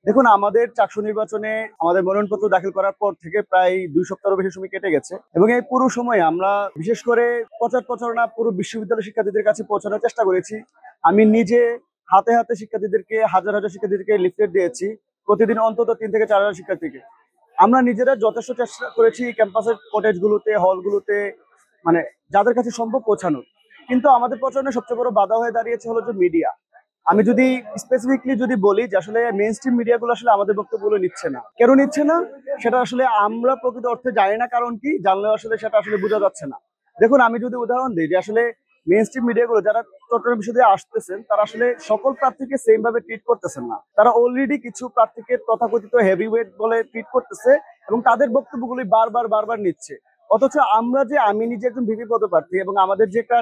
দেখুন, আমাদের চাকসু নির্বাচনে আমাদের মনোনয়নপত্র দাখিল করার পর থেকে প্রায় 2 সপ্তাহেরও বেশি সময় কেটে গেছে এবং এই পুরো সময় আমরা বিশেষ করে প্রচার প্রচারণা পুরো বিশ্ববিদ্যালয় শিক্ষার্থীদের কাছে পৌঁছানোর চেষ্টা করেছি। আমি নিজে হাতে হাতে শিক্ষার্থীদেরকে, হাজার হাজার শিক্ষার্থীদেরকে লিফলেট দিয়েছি, প্রতিদিন অন্তত 3 থেকে 4 হাজার শিক্ষার্থীকে। আমরা নিজেরা যথেষ্ট চেষ্টা করেছি ক্যাম্পাসের কটেজগুলোতে, হলগুলোতে, মানে যাদের কাছে সম্ভব পৌঁছানোর। কিন্তু আমাদের প্রচারণায় সবচেয়ে বড় বাধা হয়ে দাঁড়িয়েছে হলো যে মিডিয়া। আমি যদি স্পেসিফিকলি যদি বলি যে আসলে মেইন স্ট্রিম মিডিয়াগুলো আসলে আমাদের বক্তব্যগুলো নিচ্ছে না। কেন নিচ্ছে না সেটা আসলে আমরা প্রকৃত অর্থে জানি না, কারণ কি জানলেও আসলে সেটা আসলে বোঝা যাচ্ছে না। দেখুন, আমি যদি উদাহরণ দিই যে আসলে মেইন স্ট্রিম মিডিয়াগুলো যারা চট্টগ্রাম বিশ্ববিদ্যালয়ে আসতেছেন তারা আসলে সকল প্রার্থীকে সেম ভাবে ট্রিট করতেছেন না। তারা অলরেডি কিছু প্রার্থীকে তথাকথিত হেভিওয়েট বলে ট্রিট করতেছে এবং তাদের বক্তব্যগুলি বারবার বারবার নিচ্ছে। অথচ আমরা যে, আমি নিজে একজন ভিপি পদপ্রার্থী এবং আমাদের যে একটা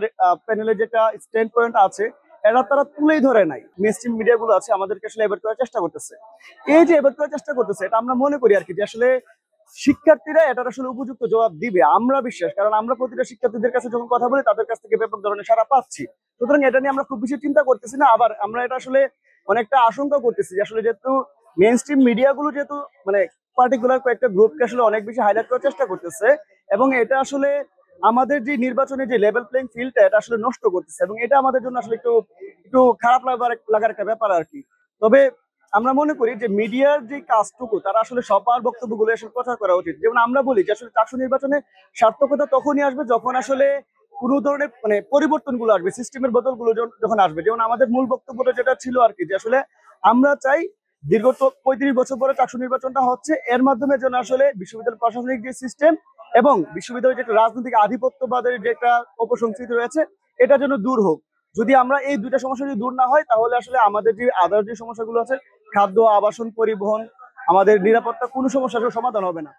প্যানেলের যে একটা স্ট্যান্ড পয়েন্ট আছে, এরা তারা তুলেই ধরে নাই। মেইনস্ট্রিম মিডিয়া গুলো আছে আমাদেরকে আসলে এবার করার চেষ্টা করতেছে। এই যে এবার করার চেষ্টা করতেছে, এটা আমরা মনে করি আর কি যে আসলে শিক্ষার্থীরা এটার আসলে উপযুক্ত জবাব দিবে, আমরা বিশ্বাস, কারণ আমরা প্রতিটা শিক্ষার্থীদের কাছে যখন কথা বলি তাদের কাছ থেকে ব্যাপক ধরনের সাড়া পাচ্ছি। সুতরাং এটা নিয়ে আমরা খুব বেশি চিন্তা করতেছি না। আবার আমরা এটা আসলে অনেকটা আশঙ্কা করতেছি যে আসলে যেহেতু মেইন স্ট্রিম মিডিয়া গুলো যেহেতু মানে পার্টিকুলার কয়েকটা গ্রুপকে আসলে অনেক বেশি হাইলাইট করার চেষ্টা করতেছে এবং এটা আসলে আমাদের যে নির্বাচনে যে লেভেল প্লেইং ফিল্ডটা এটা আসলে নষ্ট করতেছে এবং এটা আমাদের জন্য আসলে একটু একটু খারাপ লাগার একটা ব্যাপার আর কি। তবে আমরা মনে করি যে মিডিয়ার যে কাজটুকু তারা আসলে সবার বক্তব্যগুলো আসলে প্রচার করা উচিত। যেমন আমরা বলি যে আসলে চাকসু নির্বাচনে সার্থকতা তখনই আসবে যখন আসলে কোনো ধরনের মানে পরিবর্তনগুলো আসবে, সিস্টেমের বদলগুলো যখন আসবে। যেমন আমাদের মূল বক্তব্যটা যেটা ছিল আর কি যে আসলে আমরা চাই দীর্ঘ 35 বছর পরে চাকসু নির্বাচনটা হচ্ছে, এর মাধ্যমে যেন আসলে বিশ্ববিদ্যালয় প্রশাসনিক যে সিস্টেম এবং বিশ্ববিদ্যালয়ের যে একটা রাজনৈতিক আধিপত্যবাদের যে একটা অপসংস্কৃতি রয়েছে এটা যেন দূর হোক। যদি আমরা এই দুইটা সমস্যা যদি দূর না হয় তাহলে আসলে আমাদের যে আদার যে সমস্যাগুলো আছে, খাদ্য, আবাসন, পরিবহন, আমাদের নিরাপত্তা, কোনো সমস্যার সমাধান হবে না।